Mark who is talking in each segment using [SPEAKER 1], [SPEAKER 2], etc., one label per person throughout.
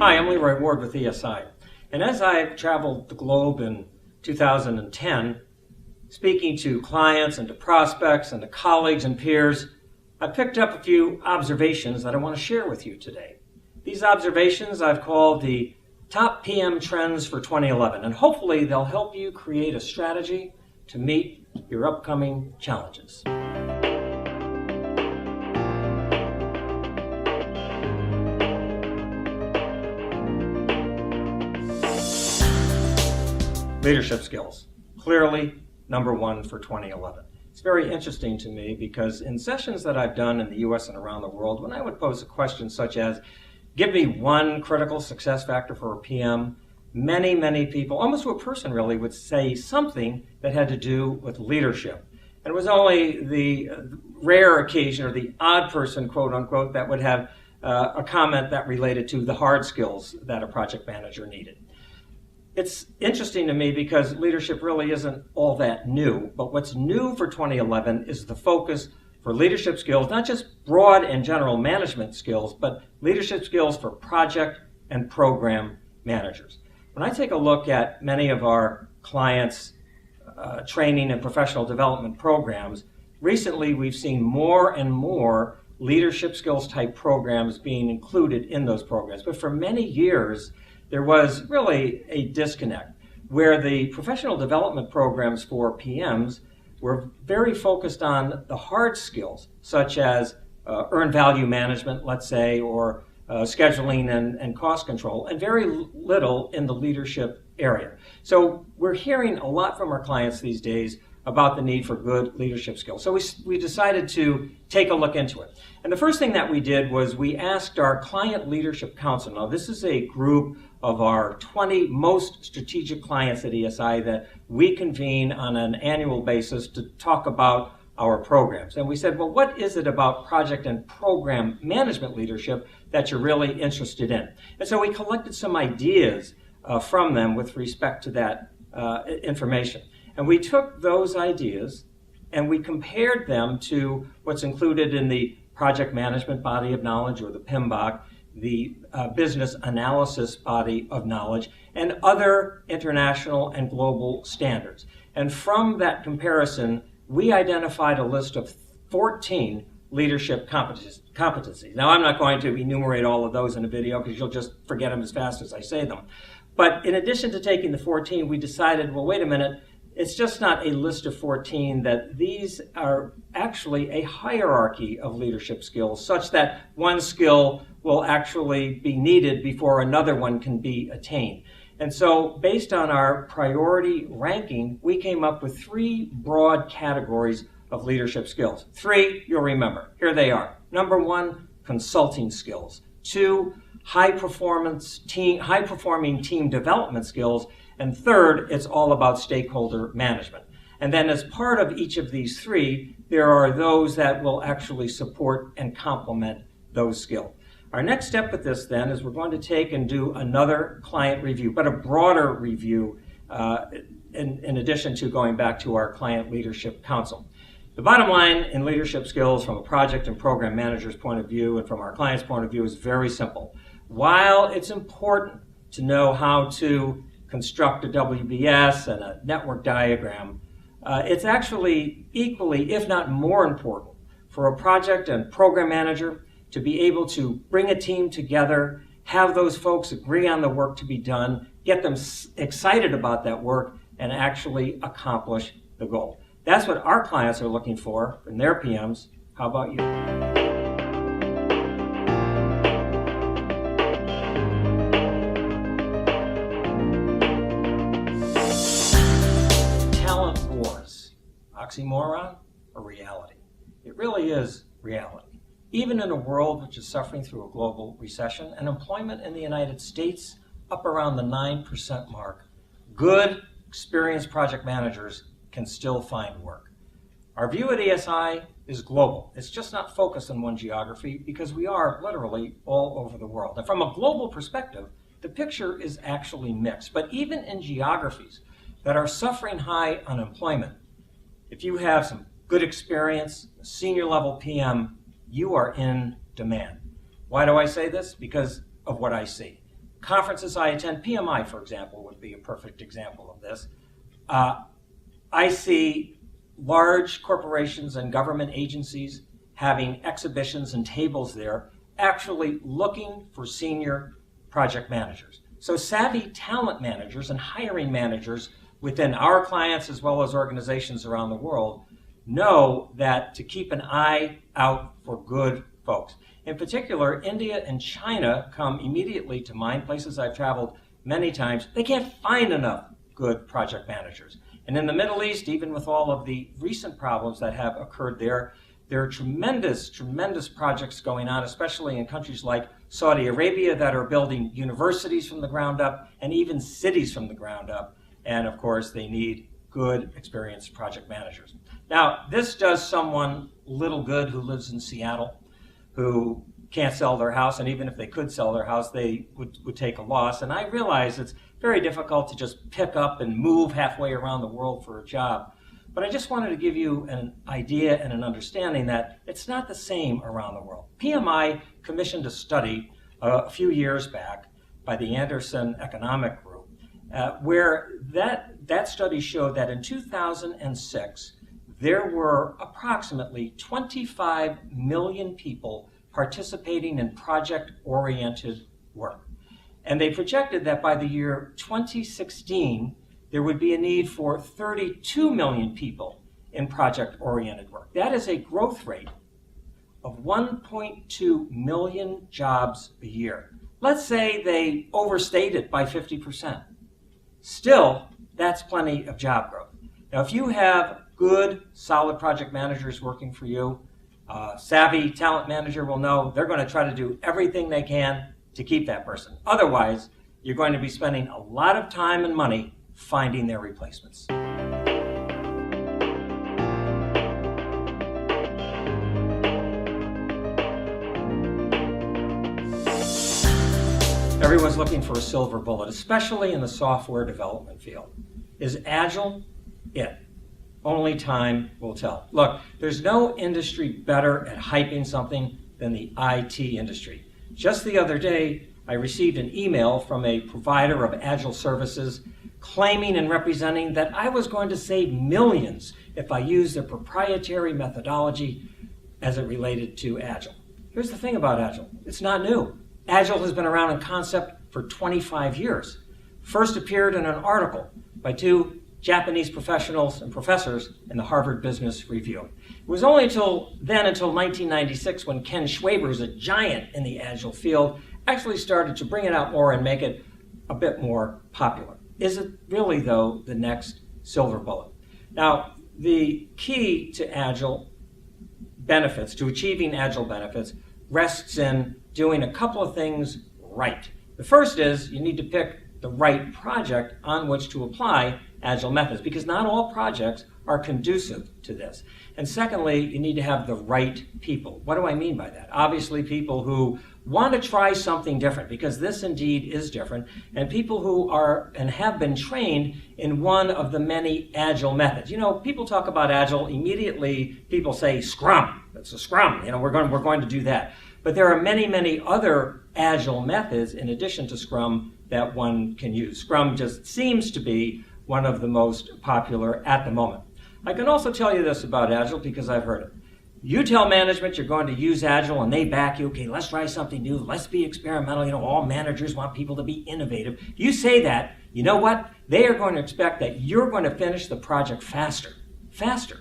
[SPEAKER 1] Hi, I'm Leroy Ward with ESI. And as I traveled the globe in 2010, speaking to clients and to prospects and to colleagues and peers, I picked up a few observations that I want to share with you today. These observations I've called the top PM trends for 2011, and hopefully they'll help you create a strategy to meet your upcoming challenges. Leadership skills, clearly number one for 2011. It's very interesting to me because in sessions that I've done in the US and around the world, when I would pose a question such as, give me one critical success factor for a PM, many people, almost to a person really, would say something that had to do with leadership. And it was only the rare occasion or the odd person, quote unquote, that would have a comment that related to the hard skills that a project manager needed. It's interesting to me because leadership really isn't all that new, but what's new for 2011 is the focus for leadership skills, not just broad and general management skills, but leadership skills for project and program managers. When I take a look at many of our clients' training and professional development programs, recently we've seen more and more leadership skills type programs being included in those programs. But for many years, there was really a disconnect where the professional development programs for PMs were very focused on the hard skills, such as earned value management, let's say, or scheduling and cost control, and very little in the leadership area. So we're hearing a lot from our clients these days about the need for good leadership skills. So we decided to take a look into it. And the first thing that we did was we asked our Client Leadership Council. Now, this is a group of our 20 most strategic clients at ESI that we convene on an annual basis to talk about our programs. And we said, well, what is it about project and program management leadership that you're really interested in? And so we collected some ideas from them with respect to that information. And we took those ideas and we compared them to what's included in the Project Management Body of Knowledge, or the PMBOK, the Business Analysis Body of Knowledge, and other international and global standards. And from that comparison, we identified a list of 14 leadership competencies. Now, I'm not going to enumerate all of those in a video because you'll just forget them as fast as I say them. But in addition to taking the 14, we decided, well, wait a minute, it's just not a list of 14, that these are actually a hierarchy of leadership skills, such that one skill will actually be needed before another one can be attained. And so based on our priority ranking, we came up with 3 broad categories of leadership skills. 3, you'll remember. Here they are. Number 1, consulting skills. 2, high-performing team development skills. And third, it's all about stakeholder management. And then as part of each of these 3, there are those that will actually support and complement those skills. Our next step with this then is we're going to take and do another client review, but a broader review in addition to going back to our Client Leadership Council. The bottom line in leadership skills from a project and program manager's point of view and from our client's point of view is very simple. While it's important to know how to construct a WBS and a network diagram, it's actually equally, if not more important, for a project and program manager to be able to bring a team together, have those folks agree on the work to be done, get them excited about that work, and actually accomplish the goal. That's what our clients are looking for in their PMs. How about you? Oxymoron or reality? It really is reality. Even in a world which is suffering through a global recession and employment in the United States up around the 9% mark, good, experienced project managers can still find work. Our view at ESI is global. It's just not focused on one geography because we are literally all over the world. And from a global perspective, the picture is actually mixed. But even in geographies that are suffering high unemployment, if you have some good experience, a senior level PM, you are in demand. Why do I say this? Because of what I see. conferences I attend, PMI, for example, would be a perfect example of this. I see large corporations and government agencies having exhibitions and tables there, actually looking for senior project managers. So savvy talent managers and hiring managers within our clients as well as organizations around the world know that to keep an eye out for good folks. In particular, India and China come immediately to mind, places I've traveled many times. They can't find enough good project managers. And in the Middle East, even with all of the recent problems that have occurred there are tremendous, tremendous projects going on, especially in countries like Saudi Arabia that are building universities from the ground up and even cities from the ground up. And of course, they need good, experienced project managers. Now, this does someone little good who lives in Seattle, who can't sell their house, and even if they could sell their house, they would take a loss. And I realize it's very difficult to just pick up and move halfway around the world for a job. But I just wanted to give you an idea and an understanding that it's not the same around the world. PMI commissioned a study a few years back by the Anderson Economic Group, where that study showed that in 2006, there were approximately 25 million people participating in project-oriented work. And they projected that by the year 2016, there would be a need for 32 million people in project-oriented work. That is a growth rate of 1.2 million jobs a year. Let's say they overstate it by 50%. Still, that's plenty of job growth. Now, if you have good, solid project managers working for you, savvy talent manager will know they're going to try to do everything they can to keep that person. Otherwise, you're going to be spending a lot of time and money finding their replacements. Everyone's looking for a silver bullet, especially in the software development field. Is Agile it? Only time will tell. Look, there's no industry better at hyping something than the IT industry. Just the other day, I received an email from a provider of Agile services claiming and representing that I was going to save millions if I used their proprietary methodology as it related to Agile. Here's the thing about Agile. It's not new. Agile has been around in concept for 25 years. First appeared in an article by two Japanese professionals and professors in the Harvard Business Review. It was only until 1996, when Ken Schwaber, who's a giant in the Agile field, actually started to bring it out more and make it a bit more popular. Is it really, though, the next silver bullet? Now, the key to Agile benefits, to achieving Agile benefits, rests in doing a couple of things right. The first is you need to pick the right project on which to apply Agile methods, because not all projects are conducive to this. And secondly, you need to have the right people. What do I mean by that? Obviously, people who want to try something different, because this indeed is different, and people who are and have been trained in one of the many Agile methods. You know, people talk about Agile, immediately people say Scrum. It's a Scrum. You know, we're going to do that. But there are many, many other Agile methods in addition to Scrum that one can use. Scrum just seems to be one of the most popular at the moment. I can also tell you this about Agile because I've heard it. You tell management you're going to use Agile and they back you. Okay, let's try something new. Let's be experimental. You know, all managers want people to be innovative. You say that, you know what? They are going to expect that you're going to finish the project faster. Faster.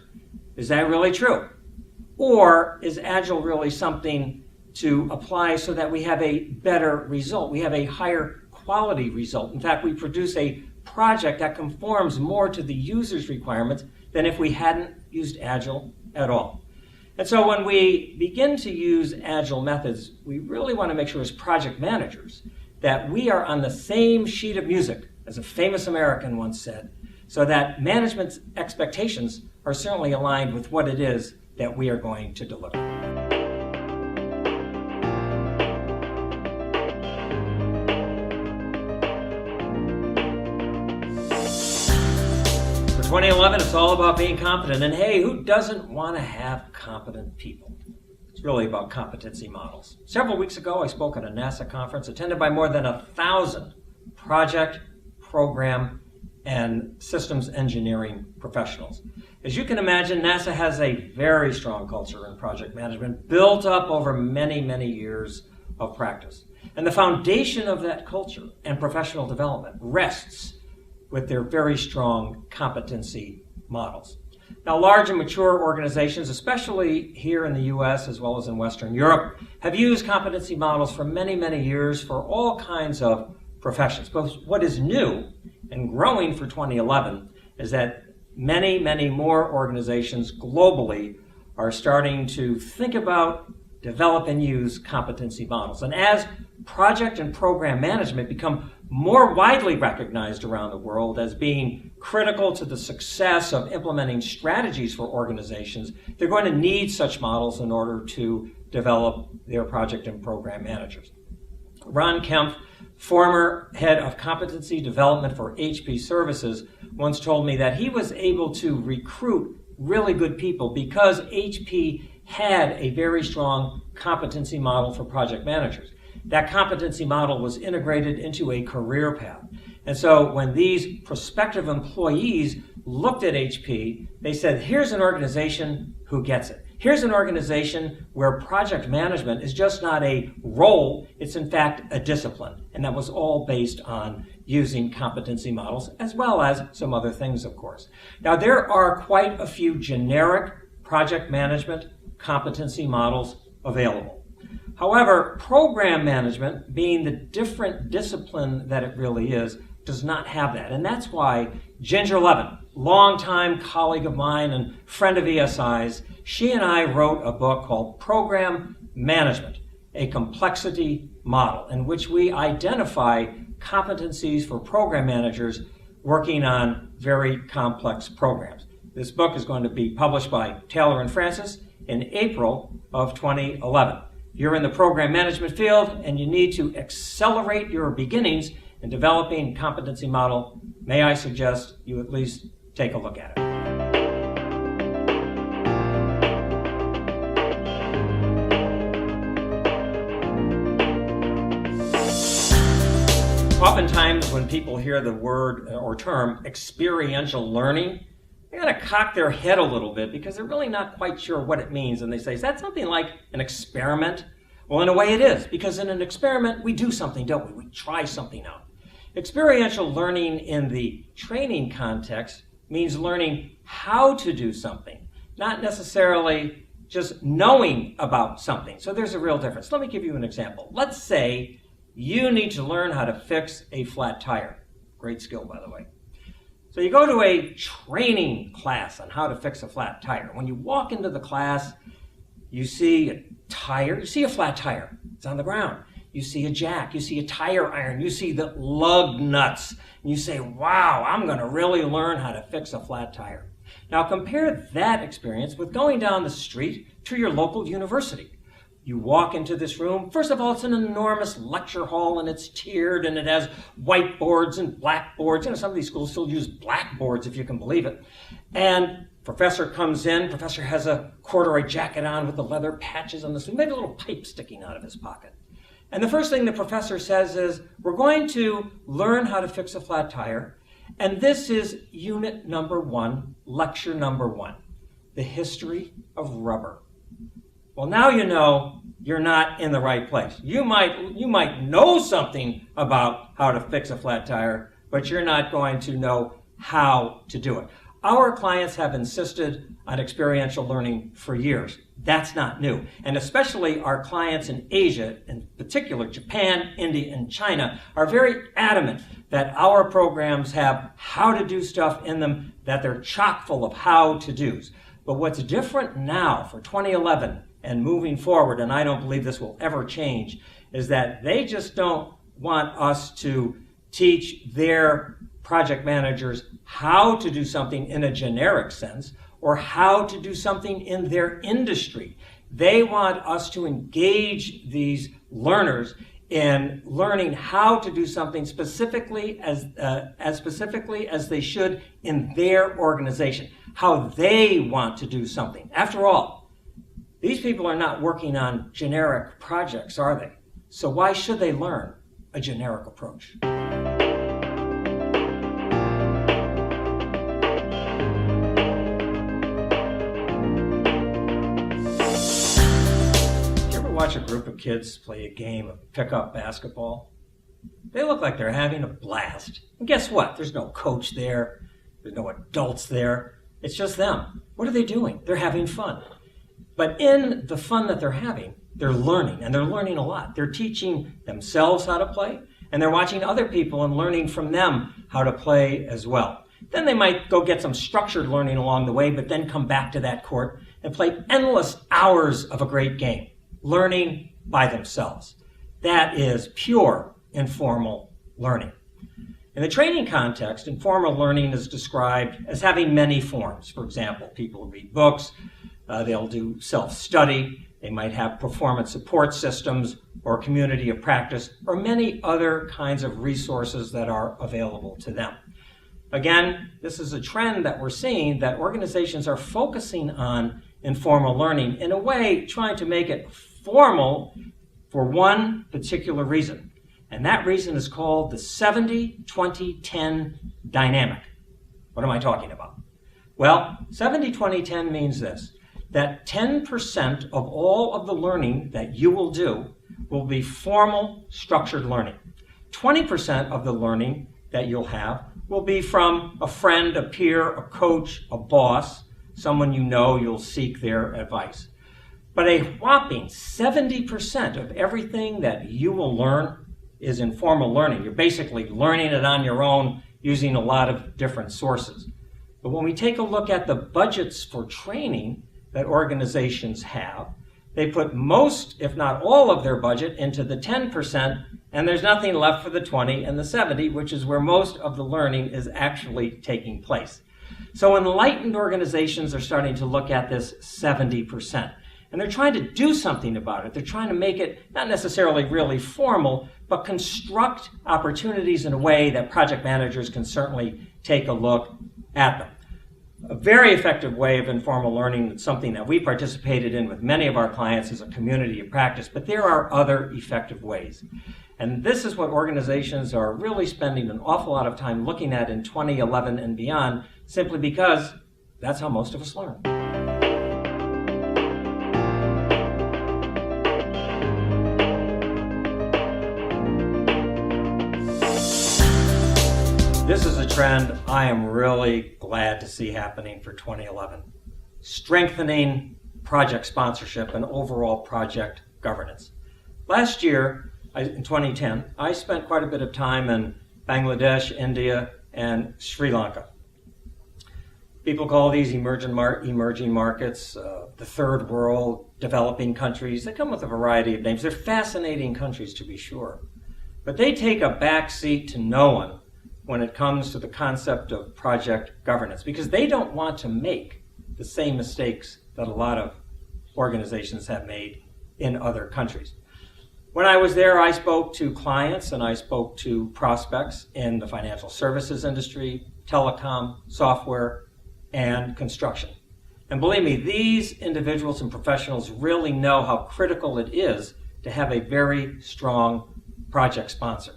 [SPEAKER 1] Is that really true? Or is Agile really something to apply so that we have a better result? We have a higher quality result. In fact, we produce a project that conforms more to the user's requirements than if we hadn't used Agile at all. And so when we begin to use Agile methods, we really want to make sure as project managers that we are on the same sheet of music, as a famous American once said, so that management's expectations are certainly aligned with what it is that we are going to deliver. For 2011, it's all about being competent. And hey, who doesn't want to have competent people? It's really about competency models. Several weeks ago, I spoke at a NASA conference attended by more than 1,000 project, program, and systems engineering professionals. As you can imagine, NASA has a very strong culture in project management built up over many, many years of practice. And the foundation of that culture and professional development rests with their very strong competency models. Now, large and mature organizations, especially here in the US as well as in Western Europe, have used competency models for many, many years for all kinds of professions. But what is new and growing for 2011 is that many, many more organizations globally are starting to think about, develop, and use competency models. And as project and program management become more widely recognized around the world as being critical to the success of implementing strategies for organizations, they're going to need such models in order to develop their project and program managers. Ron Kempf, former head of competency development for HP Services, once told me that he was able to recruit really good people because HP had a very strong competency model for project managers. That competency model was integrated into a career path. And so when these prospective employees looked at HP, they said, here's an organization who gets it. Here's an organization where project management is just not a role, it's in fact a discipline. And that was all based on using competency models, as well as some other things, of course. Now, there are quite a few generic project management competency models available. However, program management, being the different discipline that it really is, does not have that. And that's why Ginger Levin, longtime colleague of mine and friend of ESI's, she and I wrote a book called Program Management, a Complexity Model, in which we identify competencies for program managers working on very complex programs. This book is going to be published by Taylor and Francis in April of 2011. If you're in the program management field and you need to accelerate your beginnings in developing a competency model, may I suggest you at least take a look at it. Oftentimes when people hear the word or term experiential learning, they kind of cock their head a little bit because they're really not quite sure what it means. And they say, is that something like an experiment? Well, in a way it is, because in an experiment we do something, don't we? We try something out. Experiential learning in the training context means learning how to do something, not necessarily just knowing about something. So there's a real difference. Let me give you an example. Let's say you need to learn how to fix a flat tire. Great skill, by the way. So you go to a training class on how to fix a flat tire. When you walk into the class, you see a tire, you see a flat tire. It's on the ground. You see a jack, you see a tire iron, you see the lug nuts. And you say, wow, I'm going to really learn how to fix a flat tire. Now compare that experience with going down the street to your local university. You walk into this room. First of all, it's an enormous lecture hall, and it's tiered, and it has whiteboards and blackboards. You know, some of these schools still use blackboards, if you can believe it. And professor comes in. Professor has a corduroy jacket on with the leather patches on the sleeve, maybe a little pipe sticking out of his pocket. And the first thing the professor says is, we're going to learn how to fix a flat tire. And this is unit number 1, lecture number 1, the history of rubber. Well, now you know you're not in the right place. You might know something about how to fix a flat tire, but you're not going to know how to do it. Our clients have insisted on experiential learning for years. That's not new. And especially our clients in Asia, in particular Japan, India, and China, are very adamant that our programs have how to do stuff in them, that they're chock full of how to do's. But what's different now for 2011 and moving forward, and I don't believe this will ever change, is that they just don't want us to teach their project managers how to do something in a generic sense or how to do something in their industry. They want us to engage these learners in learning how to do something specifically as specifically as they should in their organization, how they want to do something. After all, These people are not working on generic projects, are they? So why should they learn a generic approach? Watch a group of kids play a game of pickup basketball. They look like they're having a blast. And guess what? There's no coach there. There's no adults there. It's just them. What are they doing? They're having fun. But in the fun that they're having, they're learning, and they're learning a lot. They're teaching themselves how to play, and they're watching other people and learning from them how to play as well. Then they might go get some structured learning along the way, but then come back to that court and play endless hours of a great game, learning by themselves. That is pure informal learning. In the training context, informal learning is described as having many forms. For example, people read books, they'll do self-study, they might have performance support systems or community of practice, or many other kinds of resources that are available to them. Again, this is a trend that we're seeing, that organizations are focusing on informal learning, in a way trying to make it formal for one particular reason. And that reason is called the 70-20-10 dynamic. What am I talking about? Well, 70-20-10 means this, that 10% of all of the learning that you will do will be formal, structured learning. 20% of the learning that you'll have will be from a friend, a peer, a coach, a boss, someone you know you'll seek their advice. But a whopping 70% of everything that you will learn is informal learning. You're basically learning it on your own using a lot of different sources. But when we take a look at the budgets for training that organizations have, they put most, if not all, of their budget into the 10%, and there's nothing left for the 20 and the 70, which is where most of the learning is actually taking place. So enlightened organizations are starting to look at this 70%. And they're trying to do something about it. They're trying to make it not necessarily really formal, but construct opportunities in a way that project managers can certainly take a look at them. A very effective way of informal learning, something that we participated in with many of our clients, is a community of practice, but there are other effective ways. And this is what organizations are really spending an awful lot of time looking at in 2011 and beyond, simply because that's how most of us learn. This is a trend I am really glad to see happening for 2011. Strengthening project sponsorship and overall project governance. Last year, in 2010, I spent quite a bit of time in Bangladesh, India, and Sri Lanka. People call these emerging markets, the third world, developing countries. They come with a variety of names. They're fascinating countries, to be sure. But they take a back seat to no one when it comes to the concept of project governance, because they don't want to make the same mistakes that a lot of organizations have made in other countries. When I was there, I spoke to clients and I spoke to prospects in the financial services industry, telecom, software, and construction. And believe me, these individuals and professionals really know how critical it is to have a very strong project sponsor.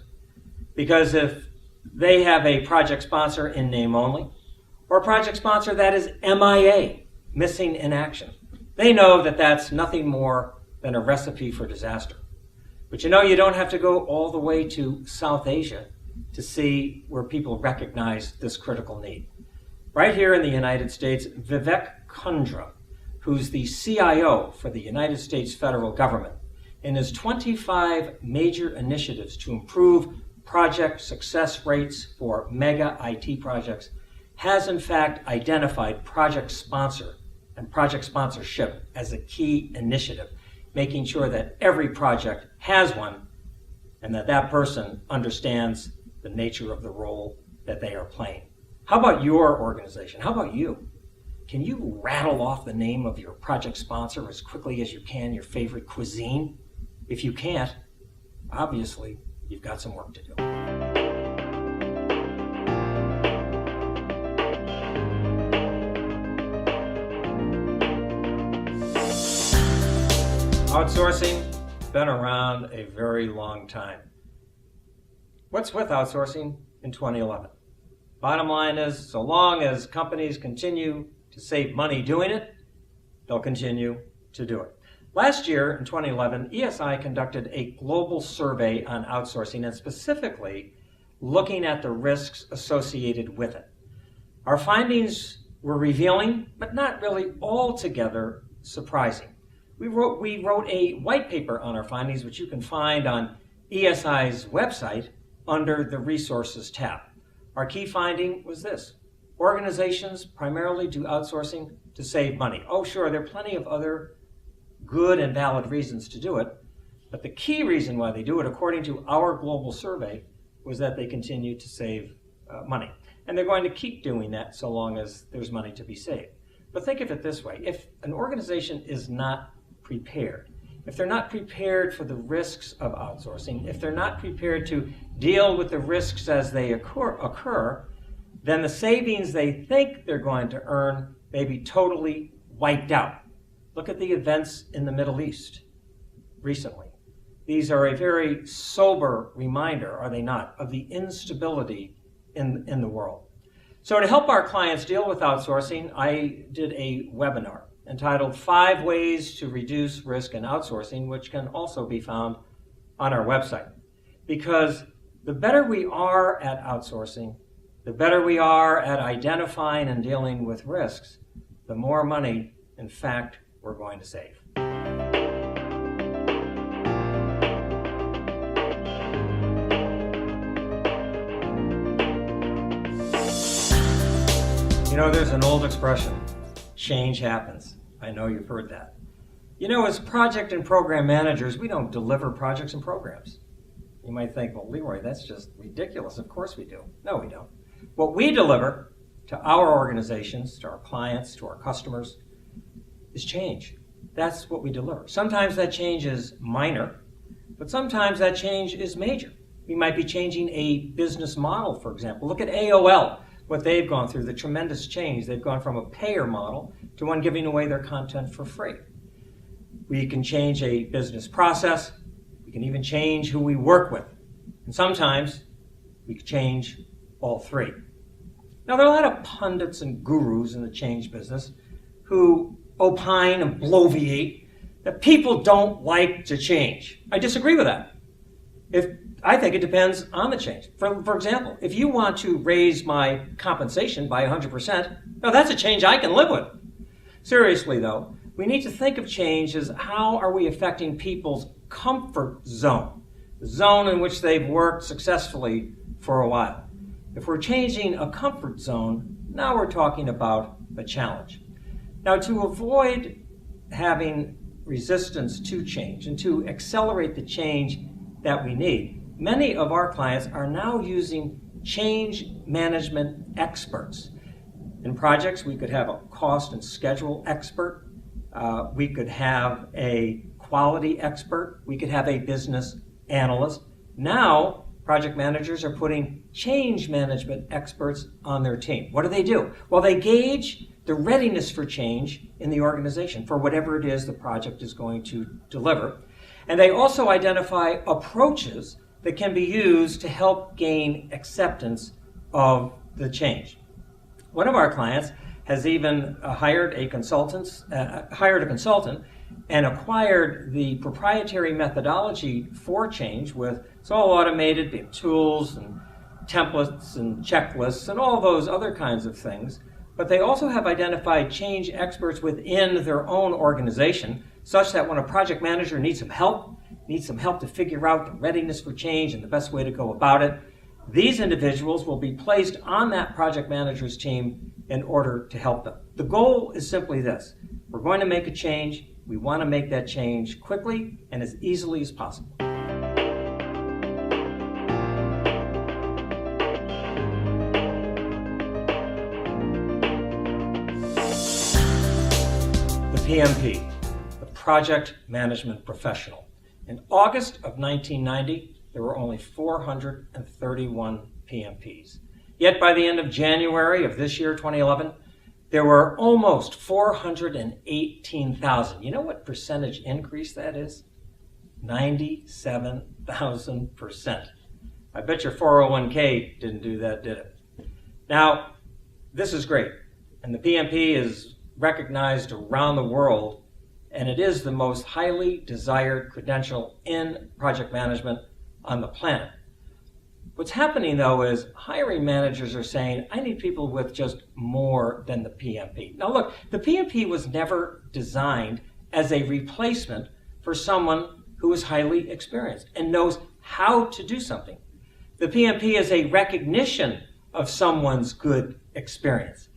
[SPEAKER 1] Because if they have a project sponsor in name only, or a project sponsor that is MIA, missing in action, they know that that's nothing more than a recipe for disaster. But you know, you don't have to go all the way to South Asia to see where people recognize this critical need. Right here in the United States, Vivek Kundra, who's the CIO for the United States federal government, in his 25 major initiatives to improve project success rates for mega IT projects, has in fact identified project sponsor and project sponsorship as a key initiative, making sure that every project has one and that that person understands the nature of the role that they are playing. How about your organization? How about you? Can you rattle off the name of your project sponsor as quickly as you can, your favorite cuisine? If you can't, obviously, you've got some work to do. Outsourcing, been around a very long time. What's with outsourcing in 2011? Bottom line is, so long as companies continue to save money doing it, they'll continue to do it. Last year, in 2011, ESI conducted a global survey on outsourcing and specifically looking at the risks associated with it. Our findings were revealing, but not really altogether surprising. We wrote a white paper on our findings, which you can find on ESI's website under the Resources tab. Our key finding was this: organizations primarily do outsourcing to save money. Oh, sure, there are plenty of other good and valid reasons to do it, but the key reason why they do it, according to our global survey, was that they continue to save money. And they're going to keep doing that so long as there's money to be saved. But think of it this way: if an organization is not prepared, if they're not prepared for the risks of outsourcing, if they're not prepared to deal with the risks as they occur, then the savings they think they're going to earn may be totally wiped out. Look at the events in the Middle East recently. These are a very sober reminder, are they not, of the instability in the world. So to help our clients deal with outsourcing, I did a webinar entitled 5 Ways to Reduce Risk in Outsourcing, which can also be found on our website. Because the better we are at outsourcing, the better we are at identifying and dealing with risks, the more money, in fact, we're going to save. You know, there's an old expression, change happens. I know you've heard that. You know, as project and program managers, we don't deliver projects and programs. You might think, well, Leroy, that's just ridiculous. Of course we do. No, we don't. What we deliver to our organizations, to our clients, to our customers, is change. That's what we deliver. Sometimes that change is minor, but sometimes that change is major. We might be changing a business model, for example. Look at AOL, what they've gone through, the tremendous change. They've gone from a payer model to one giving away their content for free. We can change a business process. We can even change who we work with. And sometimes we can change all three. Now, there are a lot of pundits and gurus in the change business who opine and bloviate that people don't like to change. I disagree with that. I think it depends on the change. For example, if you want to raise my compensation by 100%, now that's a change I can live with. Seriously, though, we need to think of change as how are we affecting people's comfort zone, the zone in which they've worked successfully for a while. If we're changing a comfort zone, now we're talking about a challenge. Now, to avoid having resistance to change and to accelerate the change that we need, many of our clients are now using change management experts. In projects, we could have a cost and schedule expert. We could have a quality expert. We could have a business analyst. Now, project managers are putting change management experts on their team. What do? Well, they gauge the readiness for change in the organization for whatever it is the project is going to deliver. And they also identify approaches that can be used to help gain acceptance of the change. One of our clients has even hired a consultant and acquired the proprietary methodology for change with it's all automated tools and templates and checklists and all those other kinds of things. But they also have identified change experts within their own organization such that when a project manager needs some help to figure out the readiness for change and the best way to go about it, these individuals will be placed on that project manager's team in order to help them. The goal is simply this: we're going to make a change. We want to make that change quickly and as easily as possible. The PMP, the Project Management Professional. In August of 1990, there were only 431 PMPs. Yet by the end of January of this year, 2011, there were almost 418,000. You know what percentage increase that is? 97,000%. I bet your 401k didn't do that, did it? Now, this is great, and the PMP is recognized around the world, and it is the most highly desired credential in project management on the planet. What's happening, though, is hiring managers are saying, I need people with just more than the PMP. Now, look, the PMP was never designed as a replacement for someone who is highly experienced and knows how to do something. The PMP is a recognition of someone's good experience.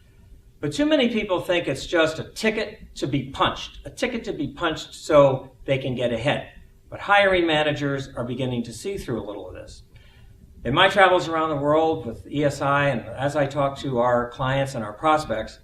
[SPEAKER 1] But too many people think it's just a ticket to be punched so they can get ahead. But hiring managers are beginning to see through a little of this. In my travels around the world with ESI, and as I talk to our clients and our prospects,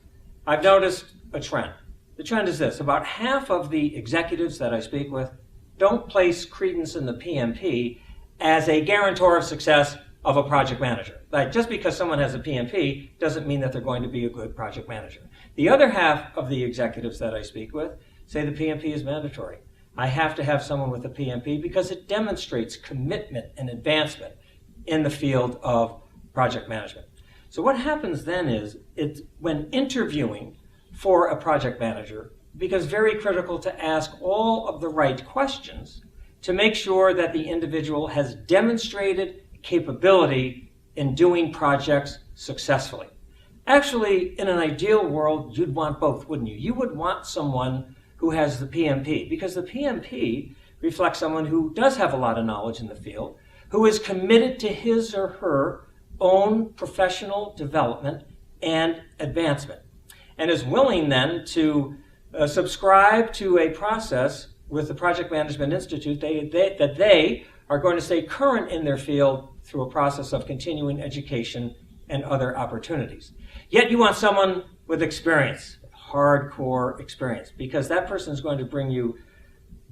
[SPEAKER 1] I've noticed a trend. The trend is this: about half of the executives that I speak with don't place credence in the PMP as a guarantor of success of a project manager. Like, just because someone has a PMP doesn't mean that they're going to be a good project manager. The other half of the executives that I speak with say the PMP is mandatory. I have to have someone with a PMP because it demonstrates commitment and advancement in the field of project management. So what happens then is, when interviewing for a project manager, it becomes very critical to ask all of the right questions to make sure that the individual has demonstrated capability in doing projects successfully. Actually, in an ideal world, you'd want both, wouldn't you? You would want someone who has the PMP, because the PMP reflects someone who does have a lot of knowledge in the field, who is committed to his or her own professional development and advancement, and is willing then to subscribe to a process with the Project Management Institute that they are going to stay current in their field through a process of continuing education and other opportunities. Yet you want someone with experience, hardcore experience, because that person is going to bring you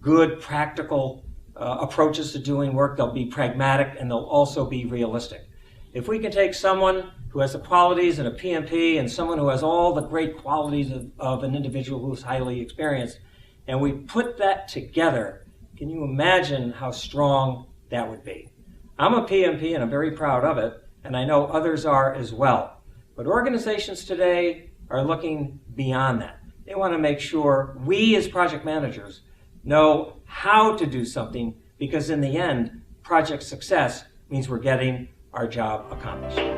[SPEAKER 1] good practical approaches to doing work. They'll be pragmatic, and they'll also be realistic. If we can take someone who has the qualities in a PMP and someone who has all the great qualities of an individual who's highly experienced, and we put that together, can you imagine how strong that would be? I'm a PMP, and I'm very proud of it, and I know others are as well. But organizations today are looking beyond that. They want to make sure we as project managers know how to do something, because in the end, project success means we're getting our job accomplished.